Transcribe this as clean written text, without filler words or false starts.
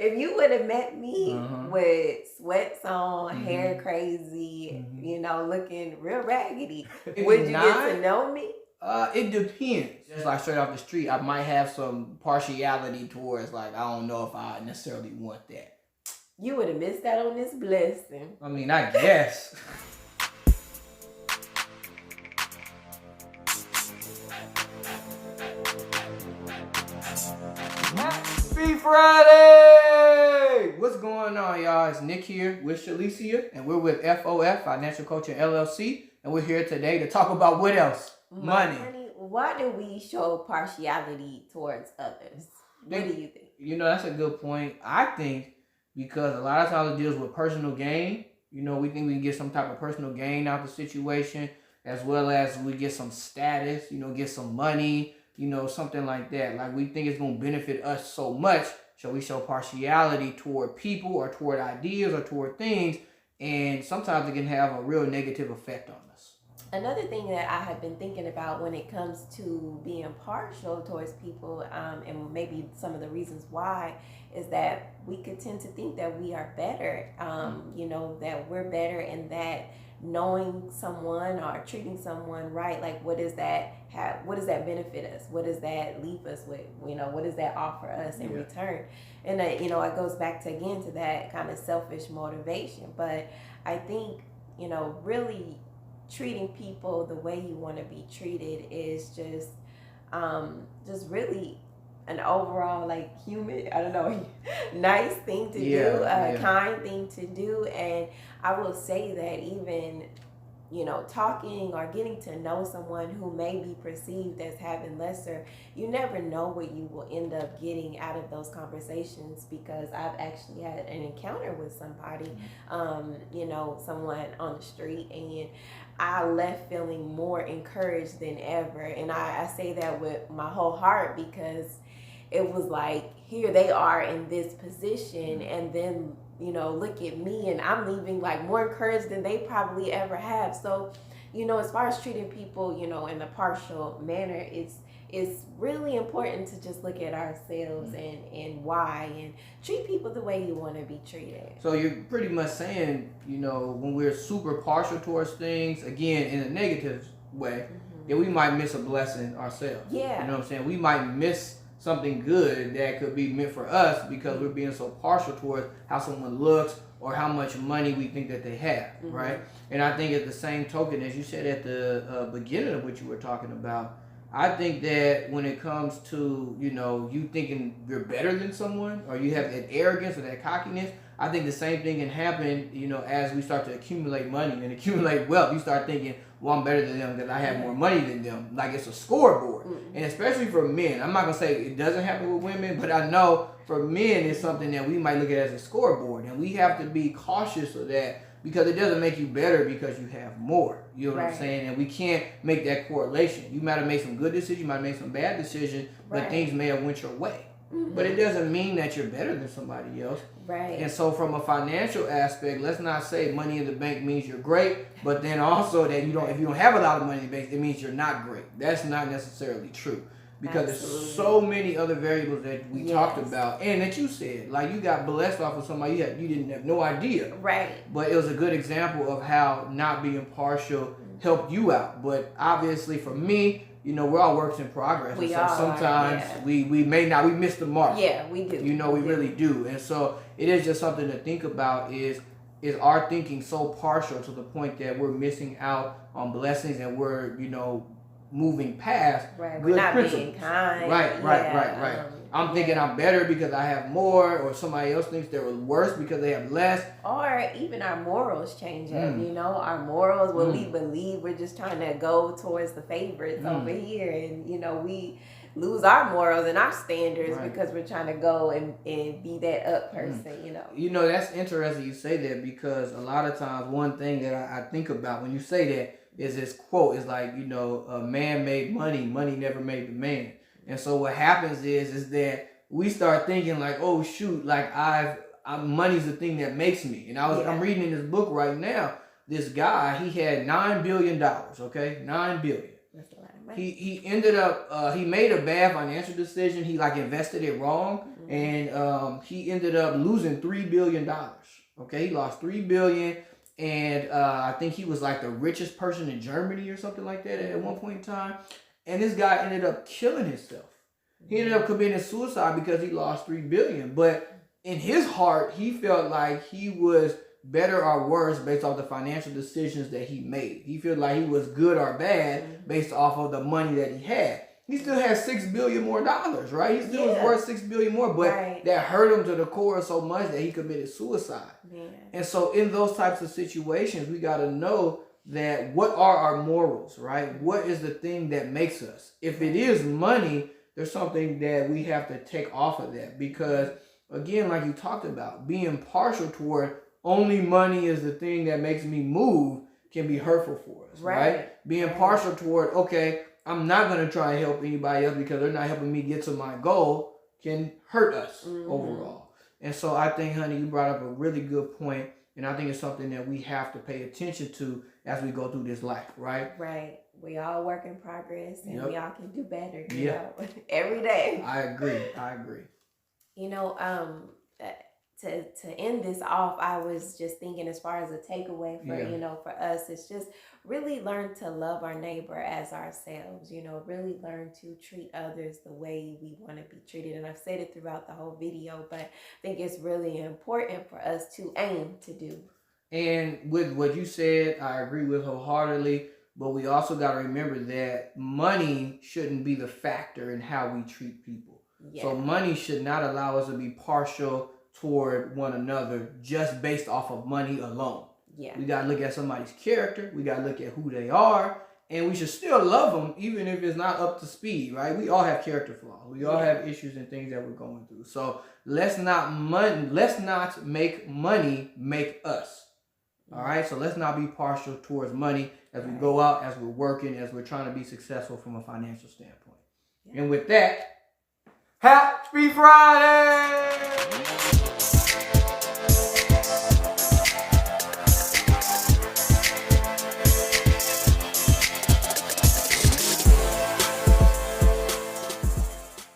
If you would have met me with sweats on, hair Mm-hmm. crazy, Mm-hmm. looking real raggedy, Maybe would you get not. to know me? It depends. Just like straight off the street, I might have some partiality towards like I don't know if I necessarily want that. You would have missed out on this blessing. I mean, I guess. Happy Friday! What's going on, y'all? It's Nick here with Shalise here, and we're with F.O.F, Financial Coaching LLC, and we're here today to talk about what else? Money. Why do we show partiality towards others? What do you think? You know, that's a good point. I think because a lot of times it deals with personal gain. You know, we think we can get some type of personal gain out of the situation, as well as we get some status, get some money, something like that. Like we think it's going to benefit us so much. So we show partiality toward people or toward ideas or toward things. And sometimes it can have a real negative effect on us. Another thing that I have been thinking about when it comes to being partial towards people, and maybe some of the reasons why, is that we could tend to think that we are better, that we're better, and that knowing someone or treating someone right, like what does that benefit us? What does that leave us with? What does that offer us in return? And it goes back to that kind of selfish motivation. But I think, really treating people the way you want to be treated is just really an overall human, nice thing to do, kind thing to do. And I will say that even talking or getting to know someone who may be perceived as having lesser, you never know what you will end up getting out of those conversations, because I've actually had an encounter with somebody, someone on the street, and I left feeling more encouraged than ever. And I say that with my whole heart, because it was like, here they are in this position, and then look at me, and I'm leaving more encouraged than they probably ever have. So, as far as treating people, in a partial manner, it's really important to just look at ourselves and why, and treat people the way you want to be treated. So you're pretty much saying, when we're super partial towards things, again, in a negative way, that we might miss a blessing ourselves. Yeah. You know what I'm saying? We might miss something good that could be meant for us because we're being so partial towards how someone looks or how much money we think that they have, right? And I think at the same token, as you said at the beginning of what you were talking about, I think that when it comes to, you thinking you're better than someone, or you have that arrogance or that cockiness, I think the same thing can happen, as we start to accumulate money and accumulate wealth. You start thinking, well, I'm better than them because I have more money than them. Like it's a scoreboard. And especially for men, I'm not going to say it doesn't happen with women, but I know for men it's something that we might look at as a scoreboard. And we have to be cautious of that, because it doesn't make you better because you have more. You know what I'm saying? And we can't make that correlation. You might have made some good decisions, you might have made some bad decisions, but things may have went your way. But it doesn't mean that you're better than somebody else. Right. And so from a financial aspect, let's not say money in the bank means you're great, but then also that if you don't have a lot of money in the bank, it means you're not great. That's not necessarily true. Because there's so many other variables that we talked about, and that you said, like you got blessed off of somebody you didn't have no idea. Right. But it was a good example of how not being partial helped you out. But obviously for me, we're all works in progress. We and so sometimes we miss the mark. Yeah, we do. We really do. And so it is just something to think about, is our thinking so partial to the point that we're missing out on blessings, and we're, moving past we're not principles. Being kind. Right. I'm thinking I'm better because I have more, or somebody else thinks they're worse because they have less. Or even our morals change up, our morals, what we believe, we're just trying to go towards the favorites over here, and we lose our morals and our standards because we're trying to go and be that up person, That's interesting you say that, because a lot of times one thing that I think about when you say that is this quote is like, a man made money, money never made the man. And so what happens is that we start thinking like, oh shoot, like money's the thing that makes me. And I'm reading in this book right now, this guy, he had $9 billion, okay? $9 billion. That's a lot of money. He ended up, he made a bad financial decision. He invested it wrong. and he ended up losing $3 billion. Okay, he lost $3 billion, and I think he was like the richest person in Germany or something like that at one point in time. And this guy ended up killing himself. He ended up committing suicide because he lost $3 billion. But in his heart, he felt like he was better or worse based off the financial decisions that he made. He felt like he was good or bad based off of the money that he had. He still has $6 billion more, right? He still was worth $6 billion more, but that hurt him to the core so much that he committed suicide. And so in those types of situations, we got to know that what are our morals, right? What is the thing that makes us? If it is money, there's something that we have to take off of that, because again, like you talked about, being partial toward only money is the thing that makes me move can be hurtful for us, right? Being partial toward, okay, I'm not going to try and help anybody else because they're not helping me get to my goal can hurt us overall. And so I think, honey, you brought up a really good point, and I think it's something that we have to pay attention to as we go through this life, right? Right. We all work in progress, and we all can do better, you know, every day. I agree. You know, to end this off, I was just thinking, as far as a takeaway for, you know, for us, it's just really learn to love our neighbor as ourselves, you know, really learn to treat others the way we want to be treated. And I've said it throughout the whole video, but I think it's really important for us to aim to do. And with what you said, I agree with wholeheartedly, but we also got to remember that money shouldn't be the factor in how we treat people. So money should not allow us to be partial toward one another just based off of money alone. We got to look at somebody's character. We got to look at who they are. And we should still love them even if it's not up to speed, right? We all have character flaws. We all have issues and things that we're going through. So let's not make money make us. All right? So let's not be partial towards money as we go out, as we're working, as we're trying to be successful from a financial standpoint. And with that, Happy Friday!